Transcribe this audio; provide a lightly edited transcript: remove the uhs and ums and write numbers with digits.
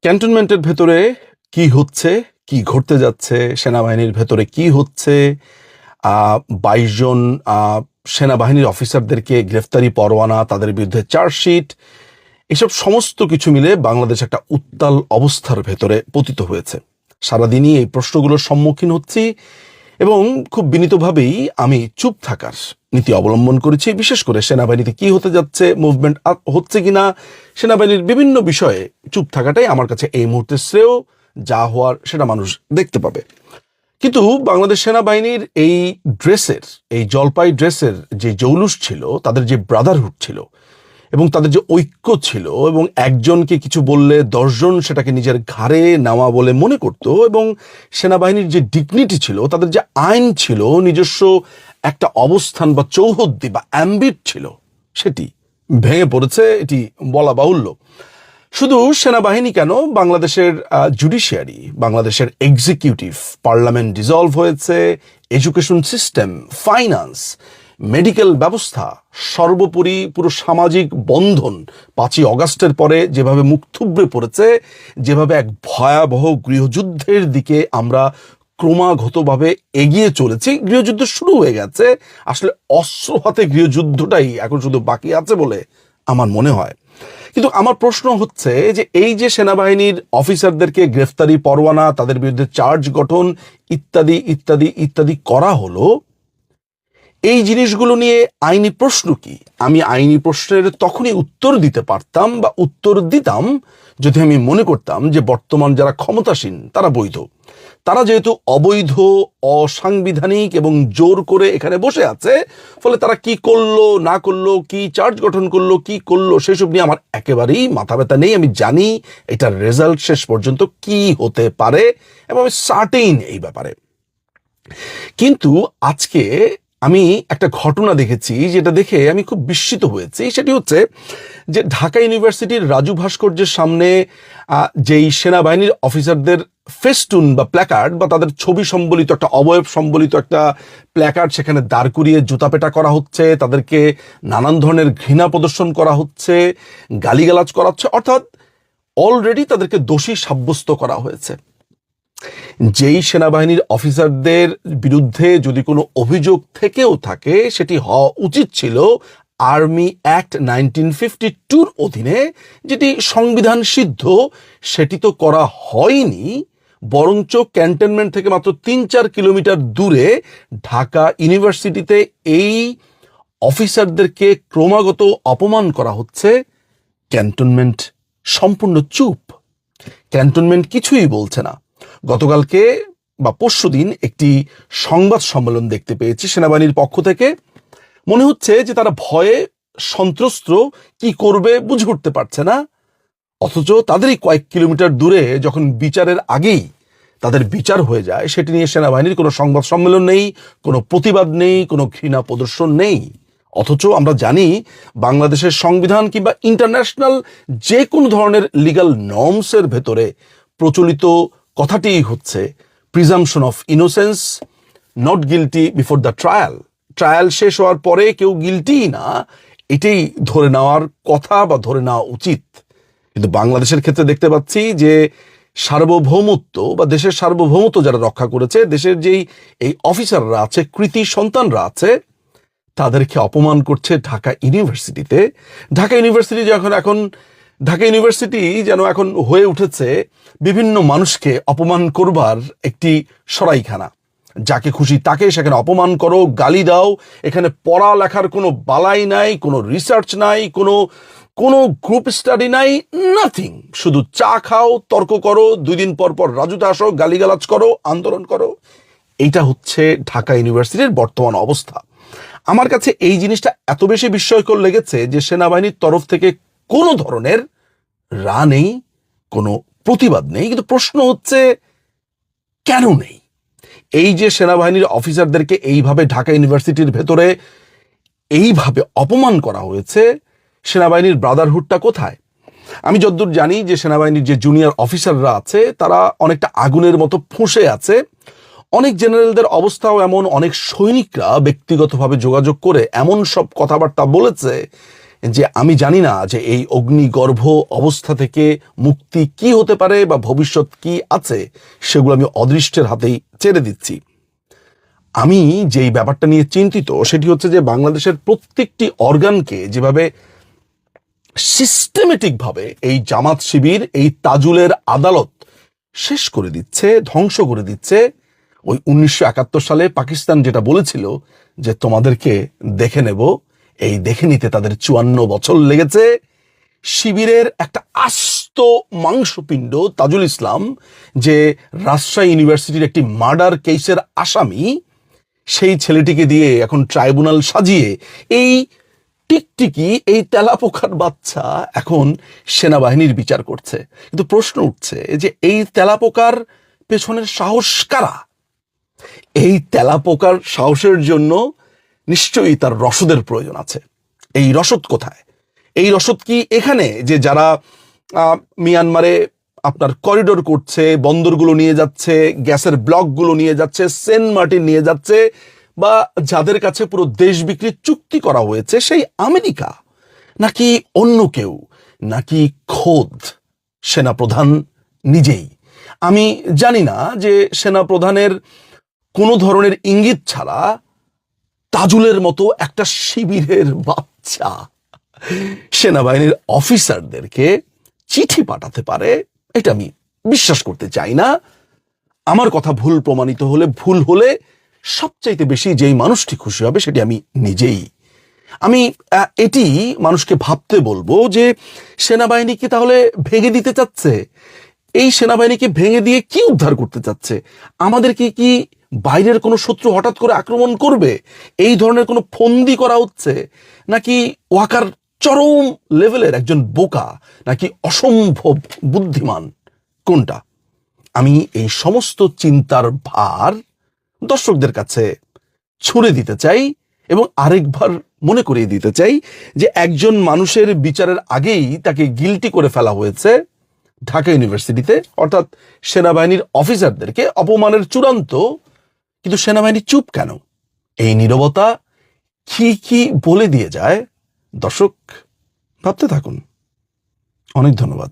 ক্যান্টনমেন্টের ভেতরে কি হচ্ছে, কি ঘটতে যাচ্ছে, সেনাবাহিনীর ভেতরে কি হচ্ছে, ২২ জন সেনাবাহিনীর অফিসারদেরকে গ্রেফতারি পরোয়ানা, তাদের বিরুদ্ধে চার্জশিট, এসব সমস্ত কিছু মিলে বাংলাদেশ একটা উত্তাল অবস্থার ভেতরে পতিত হয়েছে। সারাদিনই এই প্রশ্নগুলোর সম্মুখীন হচ্ছি এবং খুব বিনীতভাবেই আমি চুপ থাকার নীতি অবলম্বন করেছি। বিশেষ করে সেনাবাহিনীতে কি হতে যাচ্ছে, মুভমেন্ট হচ্ছে কিনা, সেনাবাহিনীর বিভিন্ন বিষয়ে চুপ থাকাটাই আমার কাছে এই মুহূর্তে শ্রেয়। যা হওয়ার সেটা মানুষ দেখতে পাবে। কিন্তু বাংলাদেশ সেনাবাহিনীর এই ড্রেসের, এই জলপাই ড্রেসের যে জৌলুস ছিল, তাদের যে ব্রাদারহুড ছিল এবং তাদের যে ঐক্য ছিল, এবং একজনকে কিছু বললে ১০ জন সেটাকে নিজের ঘাড়ে নেওয়া বলে মনে করত, এবং সেনাবাহিনীর যে ডিগনিটি ছিল, তাদের যে আইন ছিল, নিজস্ব একটা অবস্থান বা চৌহদ্দি বা অ্যাম্বিট ছিল, সেটি ভেঙে পড়েছে, এটি বলা বাহুল্য। শুধু সেনাবাহিনী কেন, বাংলাদেশের জুডিশিয়ারি, বাংলাদেশের এক্সিকিউটিভ, পার্লামেন্ট ডিসলভ হয়েছে, এডুকেশন সিস্টেম, ফাইন্যান্স, মেডিকেল ব্যবস্থা, সর্বোপরি পুরো সামাজিক বন্ধন ৫ই অগাস্টের পরে যেভাবে মুখ থুবড়ে পড়েছে, যেভাবে এক ভয়াবহ গৃহযুদ্ধের দিকে আমরা ক্রমাগতভাবে এগিয়ে চলেছি। গৃহযুদ্ধ শুরু হয়ে গেছে, আসলে অস্ত্র হাতে গৃহযুদ্ধটাই এখন শুধু বাকি আছে বলে আমার মনে হয়। কিন্তু আমার প্রশ্ন হচ্ছে যে এই যে সেনাবাহিনীর অফিসারদেরকে গ্রেফতারি পরোয়ানা, তাদের বিরুদ্ধে চার্জ গঠন ইত্যাদি ইত্যাদি ইত্যাদি করা হলো, এই জিনিসগুলো নিয়ে আইনি প্রশ্ন কি? আমি আইনি প্রশ্নের তখনই উত্তর দিতে পারতাম বা উত্তর দিতাম যদি আমি মনে করতাম যে বর্তমান যারা ক্ষমতাসীন তারা বৈধ। তারা যেহেতু অবৈধ, অসাংবিধানিক এবং জোর করে এখানে বসে আছে, ফলে তারা কি করলো না করলো, কি চার্জ গঠন করলো, কি করলো, সেসব নিয়ে আমার একেবারেই মাথা ব্যথা নেই। আমি জানি এটার রেজাল্ট শেষ পর্যন্ত কি হতে পারে এবং আমি সার্টেইন এই ব্যাপারে। কিন্তু আজকে আমি একটা ঘটনা দেখেছি, যেটা দেখে আমি খুব বিস্মিত হয়েছি। সেটি হচ্ছে যে ঢাকা ইউনিভার্সিটির রাজু ভাস্কর্যের সামনে যেই সেনাবাহিনীর অফিসারদের ফেস্টুন বা প্ল্যাকার্ড বা তাদের ছবি সম্বলিত একটা অবয়ব সম্বলিত একটা প্ল্যাকার্ড সেখানে দাঁড় করিয়ে জুতাপেটা করা হচ্ছে, তাদেরকে নানান ধরনের ঘৃণা প্রদর্শন করা হচ্ছে, গালিগালাজ করা হচ্ছে, অর্থাৎ অলরেডি তাদেরকে দোষী সাব্যস্ত করা হয়েছে। যেই সেনাবাহিনীর অফিসারদের বিরুদ্ধে যদি কোনো অভিযোগ থেকেও থাকে, সেটি হওয়া উচিত ছিল আর্মি অ্যাক্ট 1952 অধীনে, যেটি সংবিধান সিদ্ধ। সেটি তো করা হয়নি, বরঞ্চ ক্যান্টনমেন্ট থেকে মাত্র ৩-৪ কিলোমিটার দূরে ঢাকা ইউনিভার্সিটিতে এই অফিসারদেরকে ক্রমাগত অপমান করা হচ্ছে। ক্যান্টনমেন্ট সম্পূর্ণ চুপ, ক্যান্টনমেন্ট কিছুই বলছে না। গতকালকে বা পরশুদিন একটি সংবাদ সম্মেলন দেখতে পেয়েছি সেনাবাহিনীর পক্ষ থেকে। মনে হচ্ছে যে তারা ভয়ে সন্ত্রস্ত, কি করবে বুঝে উঠতে পারছে না। অথচ তাদেরই কয়েক কিলোমিটার দূরে যখন বিচারের আগেই তাদের বিচার হয়ে যায়, সেটি নিয়ে সেনাবাহিনীর কোনো সংবাদ সম্মেলন নেই, কোনো প্রতিবাদ নেই, কোনো ঘৃণা প্রদর্শন নেই। অথচ আমরা জানি বাংলাদেশের সংবিধান কিংবা ইন্টারন্যাশনাল যে কোনো ধরনের লিগ্যাল নর্মসের ভেতরে প্রচলিত কথাটি হচ্ছে presumption of innocence, not guilty before the trial. Trial শেষ হওয়ার পরে কেউ গিলটি না, এটাই ধরে নেওয়ার কথা বা ধরে নেওয়া উচিত। কিন্তু বাংলাদেশের ক্ষেত্রে দেখতে পাচ্ছি যে সার্বভৌমত্ব বা দেশের সার্বভৌমত্ব যারা রক্ষা করেছে, দেশের যেই এই অফিসাররা আছে, কৃতি সন্তানরা আছে, তাদেরকে অপমান করছে ঢাকা ইউনিভার্সিটিতে। ঢাকা ইউনিভার্সিটি ঢাকা ইউনিভার্সিটি যেন এখন হয়ে উঠেছে বিভিন্ন মানুষকে অপমান করবার একটি সরাইখানা। যাকে খুশি তাকে সেখানে অপমান করো, গালি দাও। এখানে পড়ালেখার কোনো বালাই নাই, কোনো রিসার্চ নাই, কোনো গ্রুপ স্টাডি নাই, নাথিং। শুধু চা খাও, তর্ক করো, 2 দিন পর পর রাজুতে আসো, গালিগালাজ করো, আন্দোলন করো। এইটা হচ্ছে ঢাকা ইউনিভার্সিটির বর্তমান অবস্থা। আমার কাছে এই জিনিসটা এত বেশি বিস্ময়কর লেগেছে যে সেনাবাহিনীর তরফ থেকে কোনো ধরনের রা নেই, কোনো প্রতিবাদ নেই। কিন্তু প্রশ্ন হচ্ছে কেন নেই? এই যে সেনাবাহিনীর অফিসারদেরকে এইভাবে ঢাকা ইউনিভার্সিটির ভেতরে এইভাবে অপমান করা হয়েছে, সেনাবাহিনীর ব্রাদারহুডটা কোথায়? আমি যতদূর জানি যে সেনাবাহিনীর যে জুনিয়র অফিসাররা আছে তারা অনেকটা আগুনের মতো ফুঁসে আছে। অনেক জেনারেলদের অবস্থাও এমন, অনেক সৈনিকরা ব্যক্তিগতভাবে যোগাযোগ করে এমন সব কথাবার্তা বলেছে যে আমি জানি না যে এই অগ্নিগর্ভ অবস্থা থেকে মুক্তি কি হতে পারে বা ভবিষ্যৎ কি আছে, সেগুলো আমি অদৃষ্টের হাতেই ছেড়ে দিচ্ছি। আমি যেই ব্যাপারটা নিয়ে চিন্তিত সেটি হচ্ছে যে বাংলাদেশের প্রত্যেকটি অর্গানকে যেভাবে সিস্টেমেটিক ভাবে এই জামাত শিবির, এই তাজুলের আদালত শেষ করে দিচ্ছে, ধ্বংস করে দিচ্ছে। ওই 1971 সালে পাকিস্তান যেটা বলেছিল যে তোমাদেরকে দেখে নেব, এই দেখে নিতে তাদের 54 বছর লেগেছে। শিবিরের একটা আস্ত মাংসপিণ্ড তাজুল ইসলাম, যে রাজশাহী ইউনিভার্সিটির একটি মার্ডার কেসের আসামি, সেই ছেলেটিকে দিয়ে এখন ট্রাইব্যুনাল সাজিয়ে এই টিকটিকি, এই তেলাপোকার বাচ্চা এখন সেনাবাহিনীর বিচার করছে। কিন্তু প্রশ্ন উঠছে যে এই তেলাপোকার পেছনের সাহস কারা? এই তেলাপোকার সাহসের জন্য নিশ্চয়ই তার রসদের প্রয়োজন আছে। এই রসদ কোথায়? এই রসদ কি এখানে যে যারা মিয়ানমারে আপনার করিডোর করছে, বন্দরগুলো নিয়ে যাচ্ছে, গ্যাসের ব্লকগুলো নিয়ে যাচ্ছে, সেন্ট মার্টিন নিয়ে যাচ্ছে, বা যাদের কাছে পুরো দেশ বিক্রির চুক্তি করা হয়েছে সেই আমেরিকা, নাকি অন্য কেউ, নাকি খোদ সেনাপ্রধান নিজেই? আমি জানি না যে সেনাপ্রধানের কোনো ধরনের ইঙ্গিত ছাড়া তাজুলের মতো একটা শিবিরের বাচ্চা সেনাবাহিনীর অফিসারদেরকে চিঠি পাঠাতে পারে, এটা আমি বিশ্বাস করতে চাই না। আমার কথা ভুল প্রমাণিত হলে, ভুল হলে সবচাইতে বেশি যেই মানুষটি খুশি হবে সেটি আমি নিজেই। আমি এটি মানুষকে ভাবতে বলবো যে সেনাবাহিনীকে তাহলে ভেঙে দিতে চাচ্ছে। এই সেনাবাহিনীকে ভেঙে দিয়ে কি উদ্ধার করতে চাচ্ছে? আমাদেরকে কি বাইরের কোনো শত্রু হঠাৎ করে আক্রমণ করবে, এই ধরনের কোনো ফন্দি করা হচ্ছে? নাকি ওয়াকার চরম লেভেলের একজন বোকা, নাকি অসম্ভব বুদ্ধিমান? কোনটা? আমি এই সমস্ত চিন্তার ভার দর্শকদের কাছে ছুড়ে দিতে চাই এবং আরেকবার মনে করিয়ে দিতে চাই যে একজন মানুষের বিচারের আগেই তাকে গিলটি করে ফেলা হয়েছে ঢাকা ইউনিভার্সিটিতে, অর্থাৎ সেনাবাহিনীর অফিসারদেরকে অপমানের চূড়ান্ত। কিন্তু সেনাবাহিনী চুপ কেন? এই নীরবতা কি কি বলে দিয়ে যায়? দর্শক ভাবতে থাকুন। অনেক ধন্যবাদ।